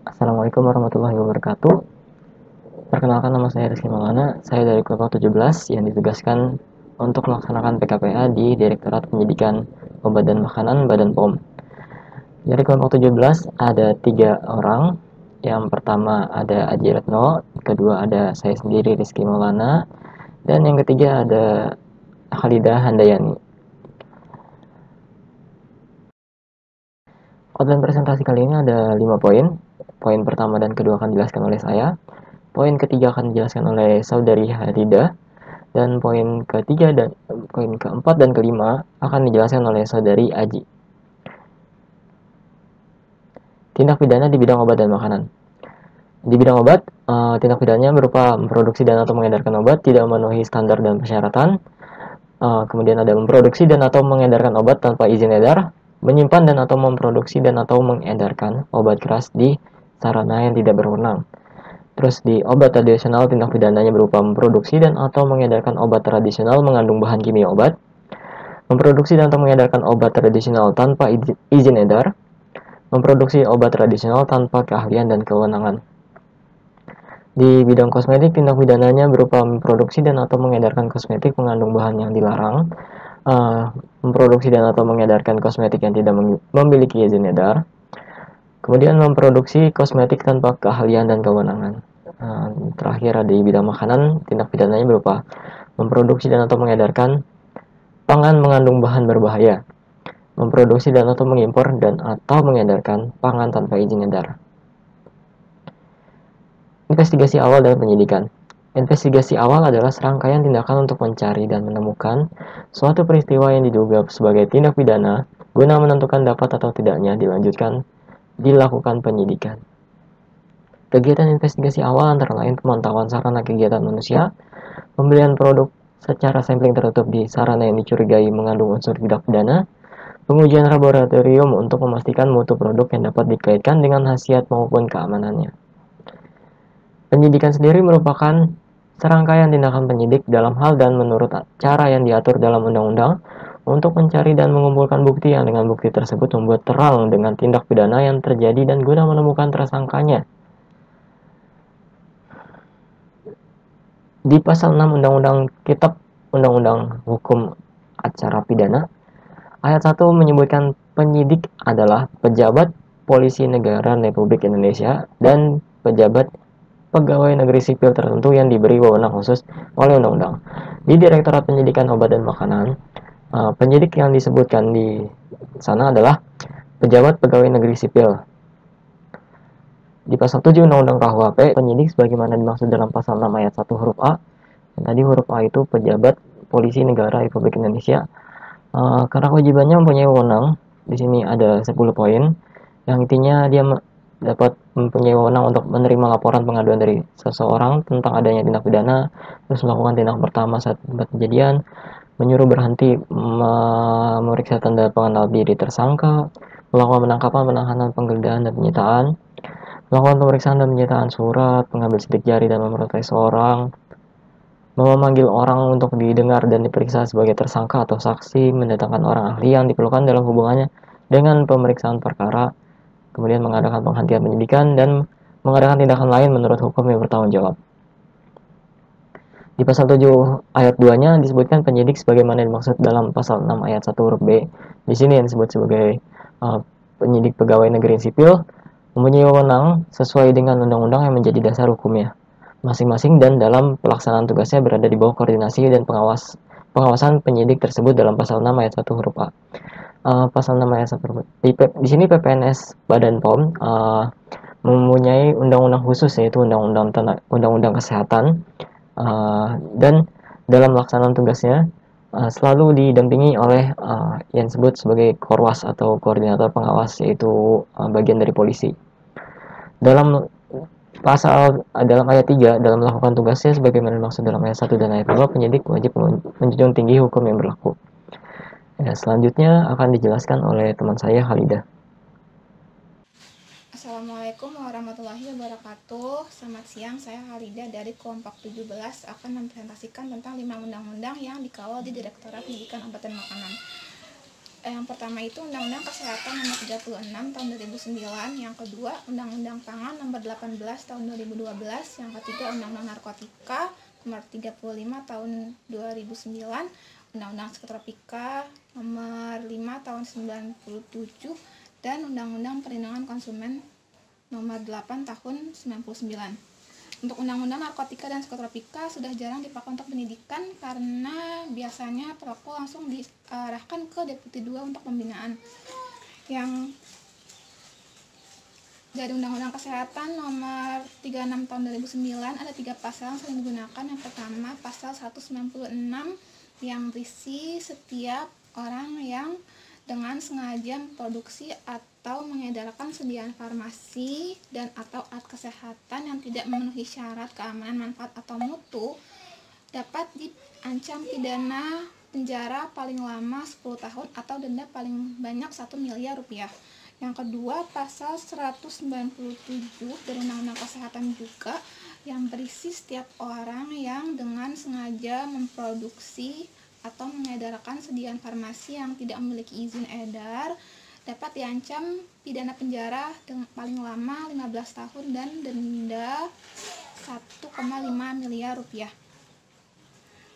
Assalamualaikum warahmatullahi wabarakatuh. Perkenalkan, nama saya Rizky Maulana. Saya dari kelompok 17 yang ditugaskan untuk melaksanakan PKPA di Direktorat Penyidikan Obat dan Makanan Badan POM. Dari kelompok 17 ada 3 orang. Yang pertama ada Aji Retno, kedua ada saya sendiri Rizky Maulana, dan yang ketiga ada Khalidah Handayani. Outline presentasi kali ini ada 5 poin. Poin pertama dan kedua akan dijelaskan oleh saya. Poin ketiga akan dijelaskan oleh saudari Harida, dan poin keempat dan kelima akan dijelaskan oleh saudari Aji. Tindak pidana di bidang obat dan makanan. Di bidang obat, tindak pidananya berupa memproduksi dan atau mengedarkan obat tidak memenuhi standar dan persyaratan. Kemudian ada memproduksi dan atau mengedarkan obat tanpa izin edar, menyimpan dan atau memproduksi dan atau mengedarkan obat keras di sarana yang tidak berwenang. Terus di obat tradisional, tindak pidananya berupa memproduksi dan atau mengedarkan obat tradisional mengandung bahan kimia obat, memproduksi dan atau mengedarkan obat tradisional tanpa izin edar, memproduksi obat tradisional tanpa keahlian dan kewenangan. Di bidang kosmetik, tindak pidananya berupa memproduksi dan atau mengedarkan kosmetik mengandung bahan yang dilarang, memproduksi dan atau mengedarkan kosmetik yang tidak memiliki izin edar, kemudian memproduksi kosmetik tanpa keahlian dan kewenangan. Terakhir di bidang makanan, tindak pidananya berupa memproduksi dan atau mengedarkan pangan mengandung bahan berbahaya, memproduksi dan atau mengimpor dan atau mengedarkan pangan tanpa izin edar. Investigasi awal dan penyidikan. Investigasi awal adalah serangkaian tindakan untuk mencari dan menemukan suatu peristiwa yang diduga sebagai tindak pidana guna menentukan dapat atau tidaknya dilakukan penyidikan. Kegiatan investigasi awal antara lain pemantauan sarana kegiatan manusia, pembelian produk secara sampling tertutup di sarana yang dicurigai mengandung unsur tindak pidana, pengujian laboratorium untuk memastikan mutu produk yang dapat dikaitkan dengan khasiat maupun keamanannya. Penyidikan sendiri merupakan serangkaian tindakan penyidik dalam hal dan menurut cara yang diatur dalam undang-undang untuk mencari dan mengumpulkan bukti yang dengan bukti tersebut membuat terang dengan tindak pidana yang terjadi dan guna menemukan tersangkanya. Di pasal 6 Kitab Undang-Undang Hukum Acara Pidana, ayat 1 menyebutkan penyidik adalah pejabat polisi negara Republik Indonesia dan pejabat pegawai negeri sipil tertentu yang diberi wewenang khusus oleh undang-undang. Di Direktorat Penyidikan Obat dan Makanan, penyidik yang disebutkan di sana adalah pejabat pegawai negeri sipil. Di pasal 7 Undang-Undang KUHP, penyidik sebagaimana dimaksud dalam pasal 6 ayat 1 huruf A. Tadi huruf A itu pejabat polisi negara Republik Indonesia. Karena kewajibannya mempunyai wewenang, di sini ada 10 poin yang intinya dia dapat mempunyai wewenang untuk menerima laporan pengaduan dari seseorang tentang adanya tindak pidana, terus melakukan tindak pertama saat tempat kejadian, menyuruh berhenti memeriksa tanda pengenal diri tersangka, melakukan penangkapan, penahanan, penggeledahan, dan penyitaan, melakukan pemeriksaan dan penyitaan surat, mengambil sidik jari dan memprotes seorang, memanggil orang untuk didengar dan diperiksa sebagai tersangka atau saksi, mendatangkan orang ahli yang diperlukan dalam hubungannya dengan pemeriksaan perkara, kemudian mengadakan penghentian penyidikan dan mengadakan tindakan lain menurut hukum yang bertanggung jawab. Di pasal 7 ayat 2-nya disebutkan penyidik sebagaimana dimaksud dalam pasal 6 ayat 1 huruf B. Di sini yang disebut sebagai penyidik pegawai negeri sipil mempunyai wewenang sesuai dengan undang-undang yang menjadi dasar hukumnya masing-masing dan dalam pelaksanaan tugasnya berada di bawah koordinasi dan pengawasan penyidik tersebut dalam pasal 6 ayat 1 huruf A. Pasal 6 ayat 1 huruf A. Di sini PPNS Badan POM mempunyai undang-undang khusus, yaitu undang-undang kesehatan, dan dalam pelaksanaan tugasnya selalu didampingi oleh yang disebut sebagai Korwas atau koordinator pengawas, yaitu bagian dari polisi. Dalam ayat 3, dalam melakukan tugasnya sebagaimana dimaksud dalam ayat 1 dan ayat 2, penyidik wajib menjunjung tinggi hukum yang berlaku. Selanjutnya akan dijelaskan oleh teman saya Khalidah. Assalamualaikum warahmatullahi wabarakatuh. Selamat siang, saya Khalidah dari kelompok 17 akan mempresentasikan tentang 5 undang-undang yang dikawal di Direktorat Pendidikan Obat dan Makanan. Yang pertama itu Undang-Undang Kesehatan Nomor 36 Tahun 2009, yang kedua Undang-Undang Pangan Nomor 18 Tahun 2012, yang ketiga Undang-Undang Narkotika Nomor 35 Tahun 2009, Undang-Undang Psikotropika Nomor 5 Tahun 97, dan Undang-Undang Perlindungan Konsumen Nomor 8 Tahun 99. Untuk undang-undang narkotika dan psikotropika sudah jarang dipakai untuk pendidikan karena biasanya pelaku langsung diarahkan ke Deputi 2 untuk pembinaan. Yang dari Undang-Undang Kesehatan Nomor 36 Tahun 2009 ada 3 pasal yang sering digunakan. Yang pertama pasal 196 yang berisi setiap orang yang dengan sengaja memproduksi atau mengedarkan sediaan farmasi dan atau alat kesehatan yang tidak memenuhi syarat keamanan, manfaat, atau mutu dapat diancam pidana penjara paling lama 10 tahun atau denda paling banyak 1 miliar rupiah. Yang kedua, pasal 197 dari Undang-Undang Kesehatan juga yang berisi setiap orang yang dengan sengaja memproduksi atau mengedarkan sediaan farmasi yang tidak memiliki izin edar dapat diancam pidana penjara paling lama 15 tahun dan denda 1,5 miliar rupiah.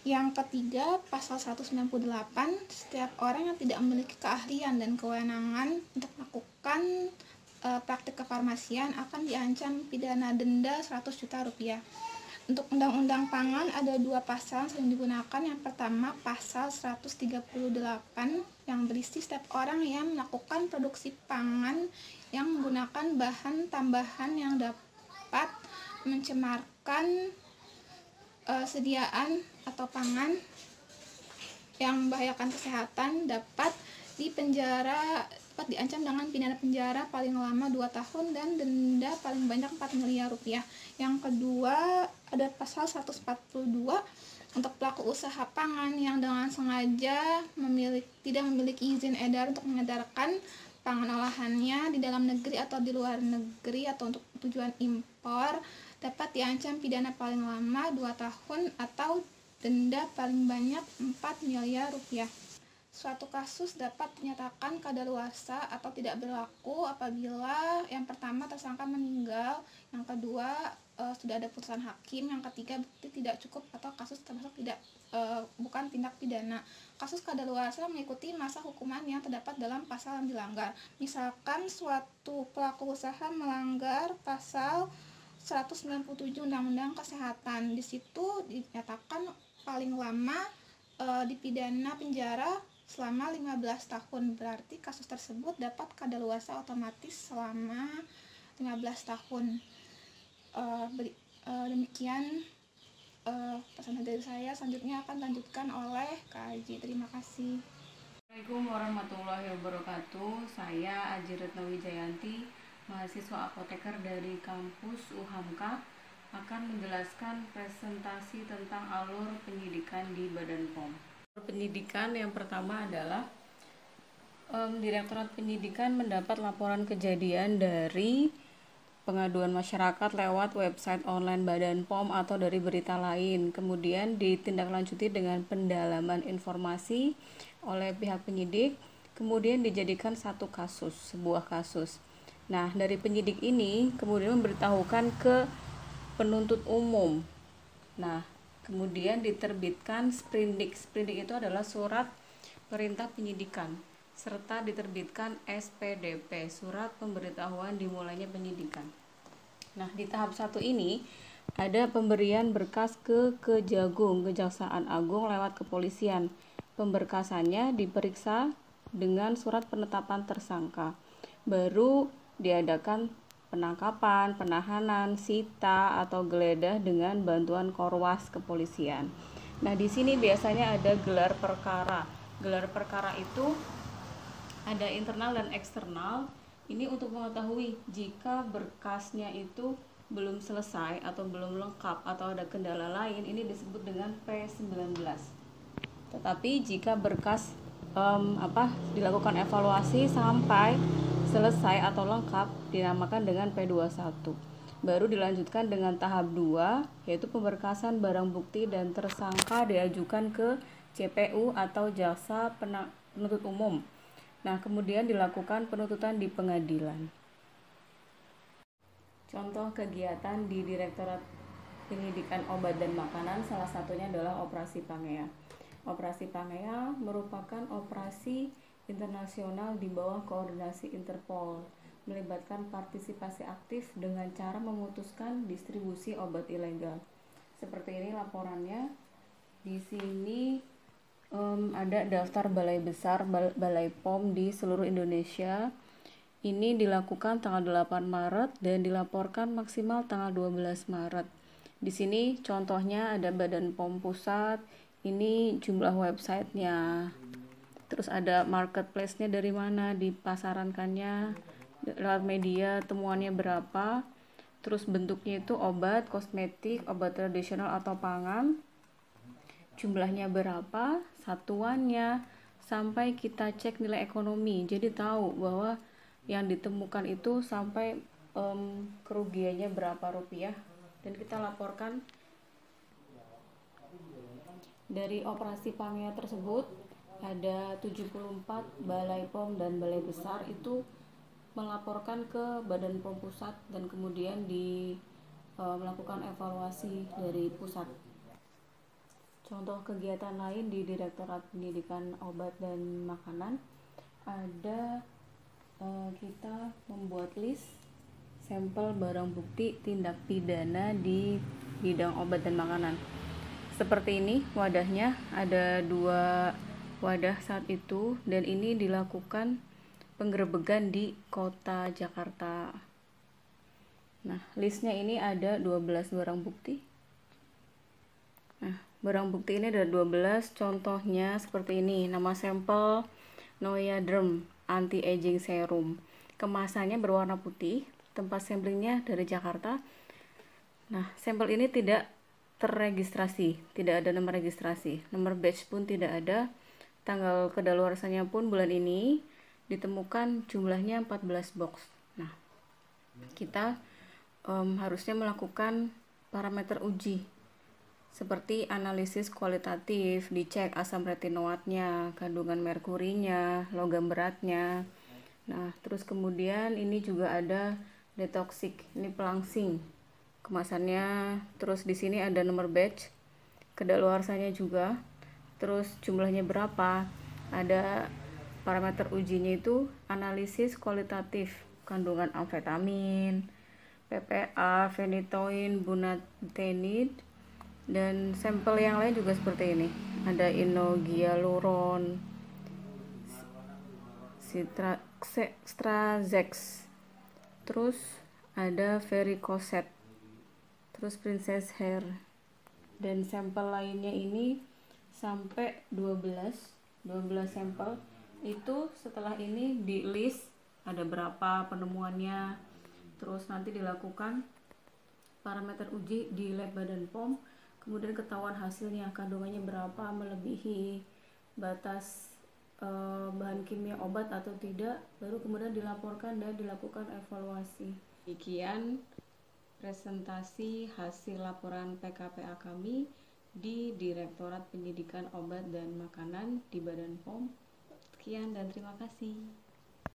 Yang ketiga, pasal 198, setiap orang yang tidak memiliki keahlian dan kewenangan untuk melakukan praktik kefarmasian akan diancam pidana denda 100 juta rupiah. Untuk Undang-Undang Pangan ada 2 pasal yang sering digunakan. Yang pertama pasal 138 yang berisi setiap orang yang melakukan produksi pangan yang menggunakan bahan tambahan yang dapat mencemarkan sediaan atau pangan yang membahayakan kesehatan dapat diancam dengan pidana penjara paling lama 2 tahun dan denda paling banyak 4 miliar rupiah. Yang kedua ada pasal 142 untuk pelaku usaha pangan yang dengan sengaja tidak memiliki izin edar untuk mengedarkan pangan olahannya di dalam negeri atau di luar negeri atau untuk tujuan impor dapat diancam pidana paling lama 2 tahun atau denda paling banyak 4 miliar rupiah. Suatu kasus dapat dinyatakan kadaluarsa atau tidak berlaku apabila yang pertama tersangka meninggal, yang kedua sudah ada putusan hakim, yang ketiga bukti tidak cukup atau kasus termasuk bukan tindak pidana. Kasus kadaluarsa mengikuti masa hukuman yang terdapat dalam pasal yang dilanggar. Misalkan suatu pelaku usaha melanggar pasal 197 Undang-Undang Kesehatan, di situ dinyatakan paling lama dipidana penjara selama 15 tahun, berarti kasus tersebut dapat kadaluarsa otomatis selama 15 tahun. Demikian pesan dari saya. Selanjutnya akan dilanjutkan oleh Kak Aji. Terima kasih. Assalamualaikum warahmatullahi wabarakatuh. Saya Aji Retno Wijayanti, mahasiswa apoteker dari kampus UHAMKA, akan menjelaskan presentasi tentang alur penyidikan di Badan POM. Penyidikan yang pertama adalah Direktorat Penyidikan mendapat laporan kejadian dari pengaduan masyarakat lewat website online Badan POM atau dari berita lain. Kemudian ditindaklanjuti dengan pendalaman informasi oleh pihak penyidik, kemudian dijadikan sebuah kasus. Nah, dari penyidik ini kemudian memberitahukan ke penuntut umum. Nah, kemudian diterbitkan sprindik. Sprindik itu adalah surat perintah penyidikan, serta diterbitkan SPDP, surat pemberitahuan dimulainya penyidikan. Nah, di tahap 1 ini ada pemberian berkas ke Kejagung, Kejaksaan Agung lewat kepolisian. Pemberkasannya diperiksa dengan surat penetapan tersangka. Baru diadakan penangkapan, penahanan, sita atau geledah dengan bantuan Korwas kepolisian. Nah, di sini biasanya ada gelar perkara. Gelar perkara itu ada internal dan eksternal. Ini untuk mengetahui jika berkasnya itu belum selesai atau belum lengkap atau ada kendala lain, ini disebut dengan P19. Tetapi jika berkas dilakukan evaluasi sampai selesai atau lengkap dinamakan dengan P21. Baru dilanjutkan dengan tahap 2, yaitu pemberkasan barang bukti dan tersangka diajukan ke JPU atau Jaksa Penuntut Umum. Nah, kemudian dilakukan penuntutan di pengadilan. Contoh kegiatan di Direktorat Penyidikan Obat dan Makanan salah satunya adalah Operasi Pangea. Operasi Pangea merupakan operasi internasional di bawah koordinasi Interpol, melibatkan partisipasi aktif dengan cara memutuskan distribusi obat ilegal. Seperti ini laporannya. Di sini ada daftar balai besar balai POM di seluruh Indonesia. Ini dilakukan tanggal 8 Maret dan dilaporkan maksimal tanggal 12 Maret. Di sini contohnya ada Badan POM Pusat, ini jumlah websitenya. Terus ada marketplace-nya dari mana dipasarankannya, lewat media, temuannya berapa. Terus bentuknya itu obat, kosmetik, obat tradisional atau pangan. Jumlahnya berapa, satuannya, sampai kita cek nilai ekonomi. Jadi tahu bahwa yang ditemukan itu sampai kerugiannya berapa rupiah, dan kita laporkan. Dari operasi Pangea tersebut ada 74 balai POM dan balai besar itu melaporkan ke Badan POM Pusat dan kemudian melakukan evaluasi dari pusat. Contoh kegiatan lain di Direktorat Penyidikan Obat dan Makanan ada kita membuat list sampel barang bukti tindak pidana di bidang obat dan makanan. Seperti ini wadahnya, ada 2 wadah saat itu, dan ini dilakukan penggerebekan di kota Jakarta. Nah, listnya ini ada 12 barang bukti. Nah, barang bukti ini ada 12, contohnya seperti ini. Nama sampel Noyaderm Anti-Aging Serum. Kemasannya berwarna putih, tempat samplingnya dari Jakarta. Nah, sampel ini tidak terregistrasi, tidak ada nomor registrasi, nomor batch pun tidak ada, tanggal kedaluarsanya pun bulan ini, ditemukan jumlahnya 14 box. Nah, kita harusnya melakukan parameter uji seperti analisis kualitatif, dicek asam retinoatnya, kandungan merkurinya, logam beratnya. Nah, terus kemudian ini juga ada detoksik, ini pelangsing kemasannya. Terus di sini ada nomor batch, kedaluarsanya juga, terus jumlahnya berapa, ada parameter ujinya itu analisis kualitatif, kandungan amfetamin, PPA, phenytoin, bunatenide, dan sampel yang lain juga seperti ini. Ada inogialuron, Strazex, terus ada Vericoset, terus Princess Hair, dan sampel lainnya ini sampai 12 sampel. Itu setelah ini di list ada berapa penemuannya, terus nanti dilakukan parameter uji di lab Badan POM, kemudian ketahuan hasilnya, kandungannya berapa, melebihi batas bahan kimia obat atau tidak, baru kemudian dilaporkan dan dilakukan evaluasi. Demikian presentasi hasil laporan PKPA kami di Direktorat Penyidikan Obat dan Makanan di Badan POM. Sekian dan terima kasih.